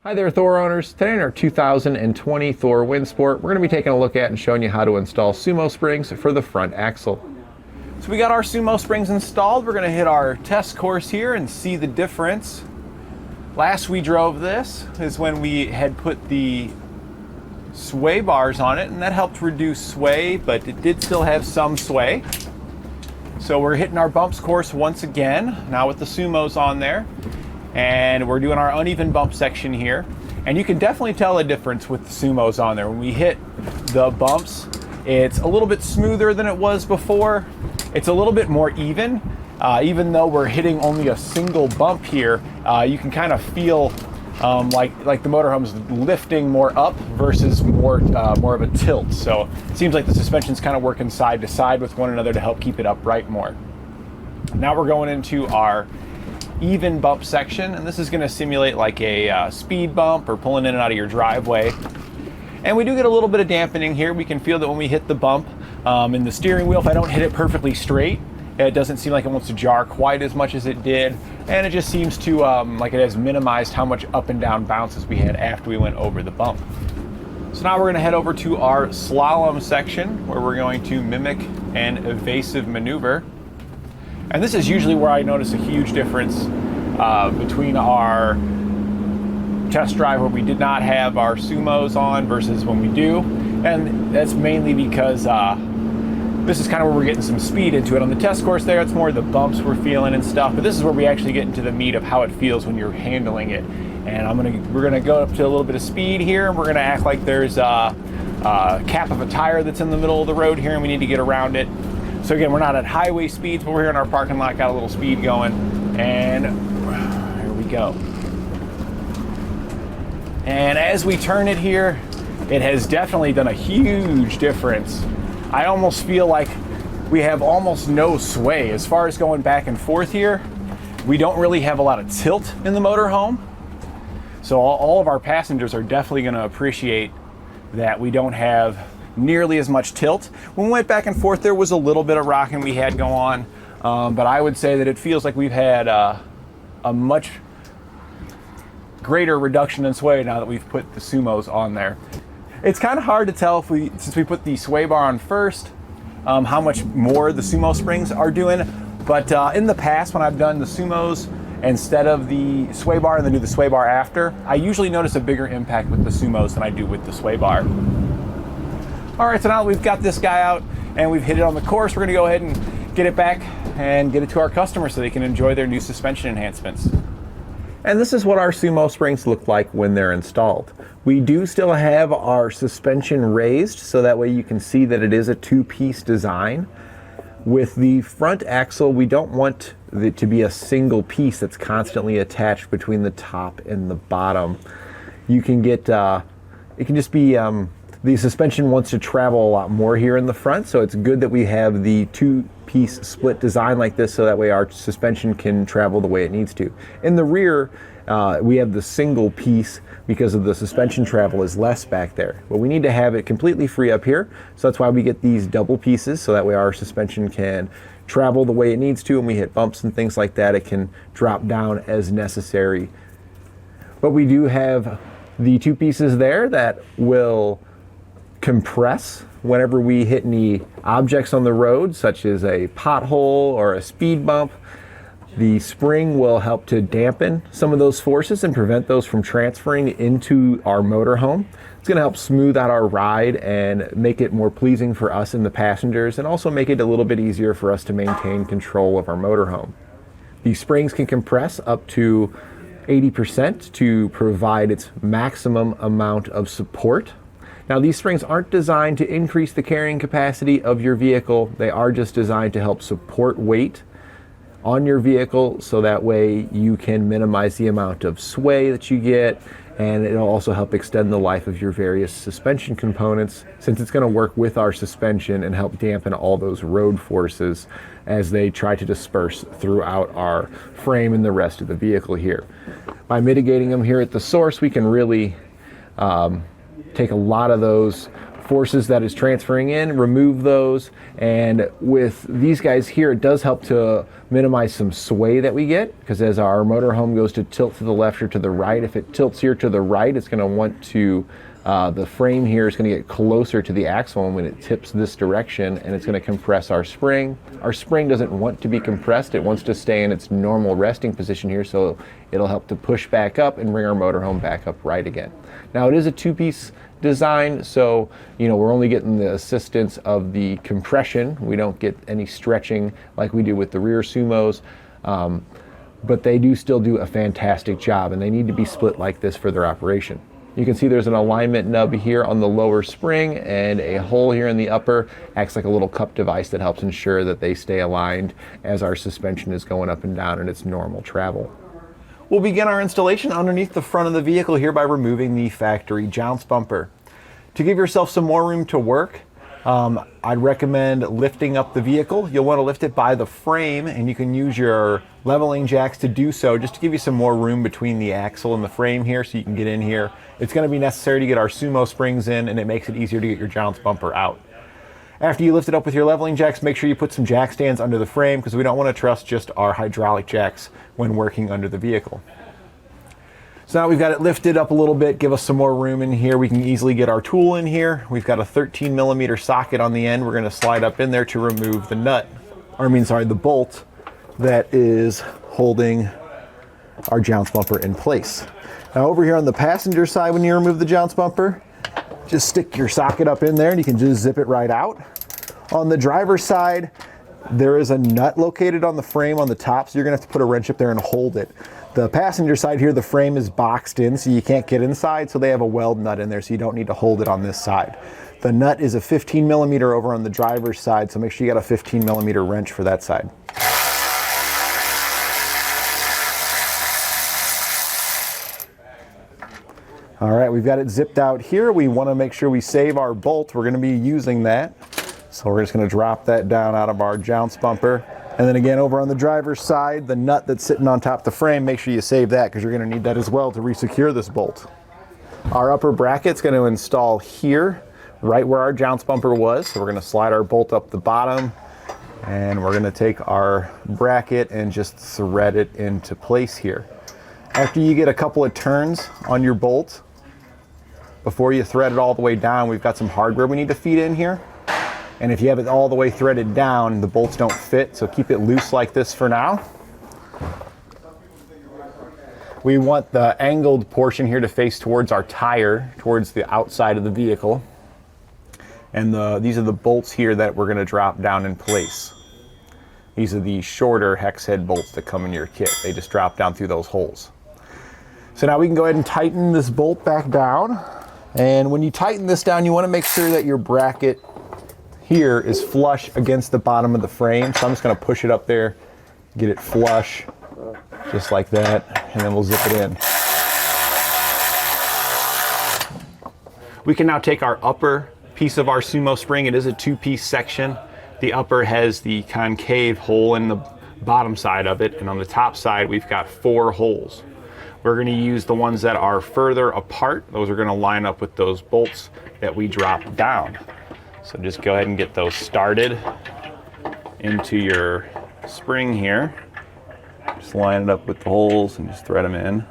Hi there, Thor owners. Today in our 2020 Thor Windsport, we're going to be taking a look at and showing you how to install sumo springs for the front axle. So we got our sumo springs installed. We're going to hit our test course here and see the difference. Last we drove this is when we had put the sway bars on it, and that helped reduce sway, but it did still have some sway. So we're hitting our bumps course once again, now with the sumos on there. And we're doing our uneven bump section here, and you can definitely tell a difference with the sumos on there. When we hit the bumps, it's a little bit smoother than it was before. It's a little bit more even. Even though we're hitting only a single bump here, you can kind of feel like the motorhome's lifting more up versus more of a tilt. So it seems like the suspension's kind of working side to side with one another to help keep it upright more. Now we're going into our even bump section, and this is going to simulate like a speed bump or pulling in and out of your driveway. And we do get a little bit of dampening here. We can feel that when we hit the bump in the steering wheel, if I don't hit it perfectly straight, it doesn't seem like it wants to jar quite as much as it did, and it just seems to like it has minimized how much up and down bounces we had after we went over the bump. So now we're going to head over to our slalom section, where we're going to mimic an evasive maneuver. And this is usually where I notice a huge difference between our test drive where we did not have our sumos on versus when we do. And that's mainly because this is kind of where we're getting some speed into it. On the test course there, it's more the bumps we're feeling and stuff, but this is where we actually get into the meat of how it feels when you're handling it. And we're gonna go up to a little bit of speed here, and we're gonna act like there's a cap of a tire that's in the middle of the road here, and we need to get around it. So again, we're not at highway speeds, but we're here in our parking lot, got a little speed going, and here we go. And as we turn it here, it has definitely done a huge difference. I almost feel like we have almost no sway. As far as going back and forth here, we don't really have a lot of tilt in the motorhome. So all of our passengers are definitely going to appreciate that we don't have nearly as much tilt. When we went back and forth, there was a little bit of rocking we had go on, but I would say that it feels like we've had a much greater reduction in sway now that we've put the sumos on there. It's kind of hard to tell since we put the sway bar on first, how much more the sumo springs are doing, but in the past when I've done the sumos instead of the sway bar and then do the sway bar after, I usually notice a bigger impact with the sumos than I do with the sway bar. All right, so now that we've got this guy out and we've hit it on the course, we're gonna go ahead and get it back and get it to our customers so they can enjoy their new suspension enhancements. And this is what our sumo springs look like when they're installed. We do still have our suspension raised, so that way you can see that it is a two-piece design. With the front axle, we don't want it to be a single piece that's constantly attached between the top and the bottom. You can get, it can just be, the suspension wants to travel a lot more here in the front, so it's good that we have the two-piece split design like this, so that way our suspension can travel the way it needs to. In the rear, we have the single piece because of the suspension travel is less back there. But we need to have it completely free up here, so that's why we get these double pieces, so that way our suspension can travel the way it needs to, and we hit bumps and things like that, it can drop down as necessary. But we do have the two pieces there that will compress whenever we hit any objects on the road, such as a pothole or a speed bump. The spring will help to dampen some of those forces and prevent those from transferring into our motorhome. It's going to help smooth out our ride and make it more pleasing for us and the passengers, and also make it a little bit easier for us to maintain control of our motorhome. These springs can compress up to 80% to provide its maximum amount of support. Now, these springs aren't designed to increase the carrying capacity of your vehicle. They are just designed to help support weight on your vehicle, so that way you can minimize the amount of sway that you get, and it'll also help extend the life of your various suspension components, since it's going to work with our suspension and help dampen all those road forces as they try to disperse throughout our frame and the rest of the vehicle here. By mitigating them here at the source, we can really take a lot of those forces that is transferring in, remove those, and with these guys here, it does help to minimize some sway that we get, because as our motorhome goes to tilt to the left or to the right, if it tilts here to the right, it's going to want to, the frame here is going to get closer to the axle, and when it tips this direction, and it's going to compress our spring. Our spring doesn't want to be compressed, it wants to stay in its normal resting position here, so it'll help to push back up and bring our motorhome back upright again. Now it is a two-piece design, so we're only getting the assistance of the compression. We don't get any stretching like we do with the rear Sumos, but they do still do a fantastic job, and they need to be split like this for their operation. You can see there's an alignment nub here on the lower spring, and a hole here in the upper acts like a little cup device that helps ensure that they stay aligned as our suspension is going up and down in its normal travel. We'll begin our installation underneath the front of the vehicle here by removing the factory jounce bumper. To give yourself some more room to work, I'd recommend lifting up the vehicle. You'll want to lift it by the frame, and you can use your leveling jacks to do so, just to give you some more room between the axle and the frame here so you can get in here. It's going to be necessary to get our SumoSprings in, and it makes it easier to get your jounce bumper out. After you lift it up with your leveling jacks, make sure you put some jack stands under the frame, because we don't want to trust just our hydraulic jacks when working under the vehicle. So now we've got it lifted up a little bit, give us some more room in here. We can easily get our tool in here. We've got a 13mm socket on the end. We're going to slide up in there to remove the the bolt that is holding our jounce bumper in place. Now over here on the passenger side, when you remove the jounce bumper, just stick your socket up in there and you can just zip it right out. On the driver's side, there is a nut located on the frame on the top, so you're gonna have to put a wrench up there and hold it. The passenger side here, the frame is boxed in, so you can't get inside, so they have a weld nut in there, so you don't need to hold it on this side. The nut is a 15mm over on the driver's side, so make sure you got a 15mm wrench for that side. All right, we've got it zipped out here. We want to make sure we save our bolt. We're going to be using that. So we're just going to drop that down out of our jounce bumper. And then again, over on the driver's side, the nut that's sitting on top of the frame, make sure you save that, because you're going to need that as well to resecure this bolt. Our upper bracket's going to install here, right where our jounce bumper was. So we're going to slide our bolt up the bottom, and we're going to take our bracket and just thread it into place here. After you get a couple of turns on your bolt, before you thread it all the way down, we've got some hardware we need to feed in here. And if you have it all the way threaded down, the bolts don't fit, so keep it loose like this for now. We want the angled portion here to face towards our tire, towards the outside of the vehicle. And these are the bolts here that we're going to drop down in place. These are the shorter hex head bolts that come in your kit. They just drop down through those holes. So now we can go ahead and tighten this bolt back down. And when you tighten this down, you want to make sure that your bracket here is flush against the bottom of the frame. So I'm just going to push it up there, get it flush, just like that, and then we'll zip it in. We can now take our upper piece of our SumoSpring. It is a two-piece section. The upper has the concave hole in the bottom side of it, and on the top side we've got 4 holes. We're going to use the ones that are further apart. Those are going to line up with those bolts that we drop down. So just go ahead and get those started into your spring here. Just line it up with the holes and just thread them in.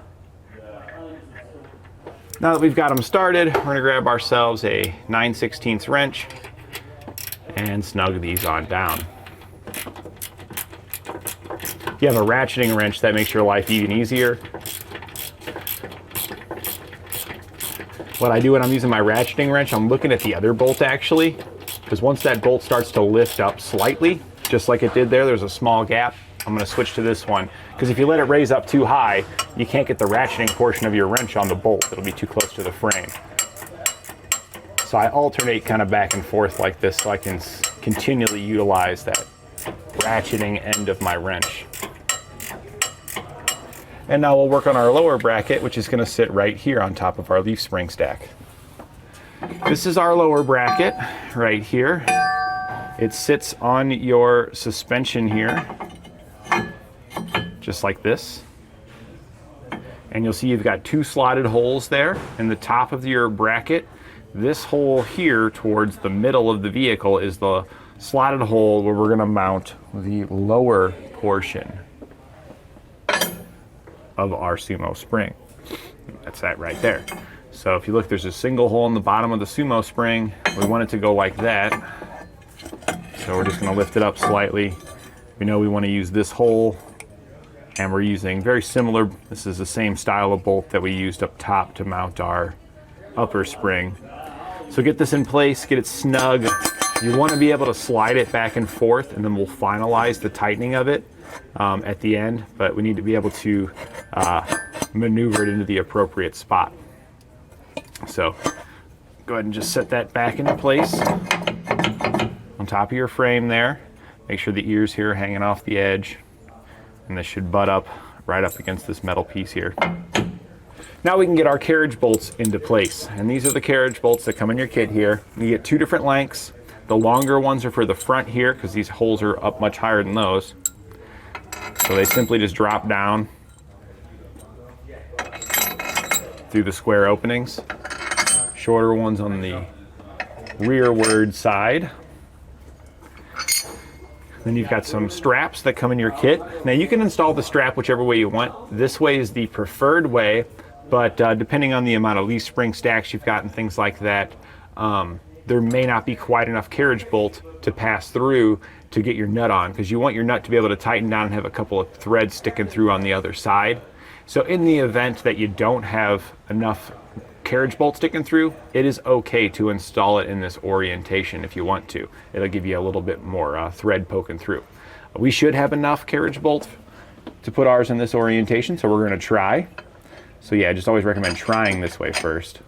Now that we've got them started, we're going to grab ourselves a 9/16 wrench and snug these on down. If you have a ratcheting wrench, that makes your life even easier. What I do when I'm using my ratcheting wrench, I'm looking at the other bolt actually, because once that bolt starts to lift up slightly, just like it did there, there's a small gap. I'm going to switch to this one, because if you let it raise up too high, you can't get the ratcheting portion of your wrench on the bolt. It'll be too close to the frame. So I alternate kind of back and forth like this so I can continually utilize that ratcheting end of my wrench. And now we'll work on our lower bracket, which is going to sit right here on top of our leaf spring stack. This is our lower bracket right here. It sits on your suspension here, just like this. And you'll see you've got 2 slotted holes there in the top of your bracket. This hole here towards the middle of the vehicle is the slotted hole where we're going to mount the lower portion of our Sumo spring. That's that right there. So if you look, there's a single hole in the bottom of the Sumo spring. We want it to go like that. So we're just going to lift it up slightly. We know we want to use this hole, and we're using very similar, this is the same style of bolt that we used up top to mount our upper spring. So get this in place, get it snug. You want to be able to slide it back and forth, and then we'll finalize the tightening of it at the end, but we need to be able to maneuver it into the appropriate spot. So go ahead and just set that back into place on top of your frame there. Make sure the ears here are hanging off the edge, and this should butt up right up against this metal piece here. Now we can get our carriage bolts into place, and these are the carriage bolts that come in your kit here. You get two different lengths. The longer ones are for the front here because these holes are up much higher than those. So they simply just drop down through the square openings. Shorter ones on the rearward side. Then you've got some straps that come in your kit. Now you can install the strap whichever way you want. This way is the preferred way, but depending on the amount of leaf spring stacks you've got and things like that, there may not be quite enough carriage bolt to pass through to get your nut on, because you want your nut to be able to tighten down and have a couple of threads sticking through on the other side. So in the event that you don't have enough carriage bolt sticking through, it is okay to install it in this orientation if you want to. It'll give you a little bit more thread poking through. We should have enough carriage bolt to put ours in this orientation, so we're going to try. So yeah, I just always recommend trying this way first,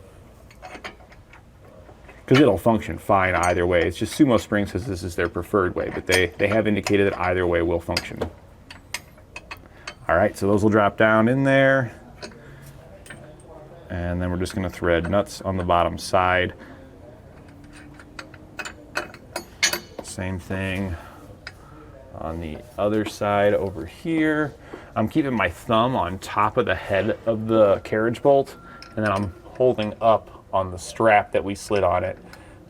because it'll function fine either way. It's just SumoSprings says this is their preferred way, but they have indicated that either way will function. All right, so those will drop down in there. And then we're just going to thread nuts on the bottom side. Same thing on the other side over here. I'm keeping my thumb on top of the head of the carriage bolt, and then I'm holding up on the strap that we slid on it.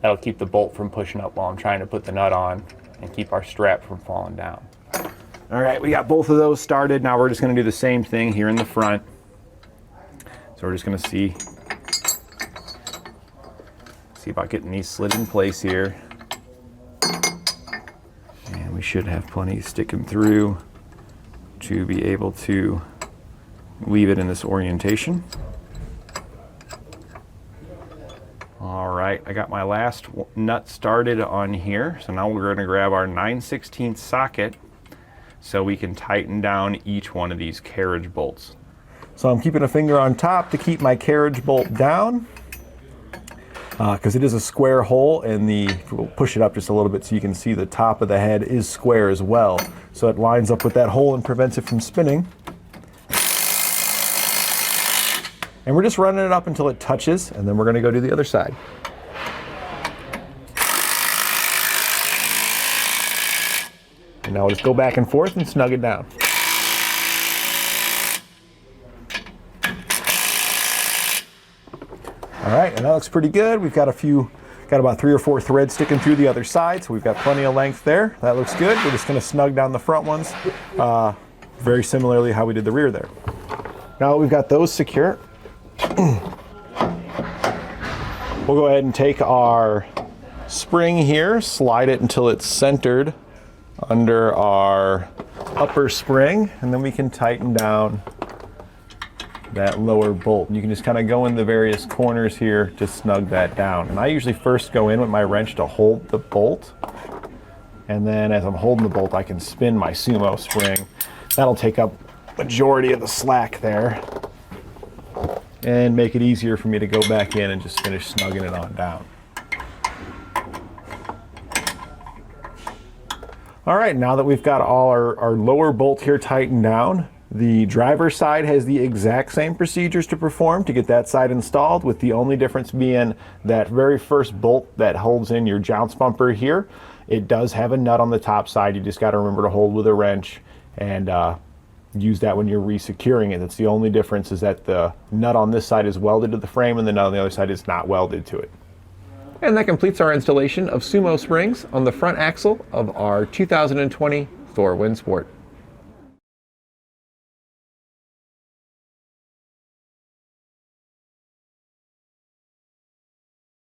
That'll keep the bolt from pushing up while I'm trying to put the nut on and keep our strap from falling down. All right, we got both of those started. Now we're just going to do the same thing here in the front. So we're just going to see about getting these slid in place here. And we should have plenty sticking through to be able to leave it in this orientation. All right, I got my last nut started on here. So now we're going to grab our 9/16 socket so we can tighten down each one of these carriage bolts. So I'm keeping a finger on top to keep my carriage bolt down, because it is a square hole, and we'll push it up just a little bit so you can see the top of the head is square as well. So it lines up with that hole and prevents it from spinning. And we're just running it up until it touches, and then we're going to go to the other side. And now we'll just go back and forth and snug it down. All right, and that looks pretty good. We've got about 3 or 4 threads sticking through the other side, so we've got plenty of length there. That looks good. We're just going to snug down the front ones, very similarly how we did the rear there. Now that we've got those secure, we'll go ahead and take our spring here, slide it until it's centered under our upper spring, and then we can tighten down that lower bolt. And you can just kind of go in the various corners here to snug that down. And I usually first go in with my wrench to hold the bolt, and then as I'm holding the bolt I can spin my Sumo spring. That'll take up majority of the slack there and make it easier for me to go back in and just finish snugging it on down. All right, now that we've got all our lower bolt here tightened down, the driver's side has the exact same procedures to perform to get that side installed, with the only difference being that very first bolt that holds in your jounce bumper here. It does have a nut on the top side. You just got to remember to hold with a wrench and use that when you're re-securing it. That's the only difference, is that the nut on this side is welded to the frame and the nut on the other side is not welded to it. And that completes our installation of Sumo springs on the front axle of our 2020 Thor Windsport.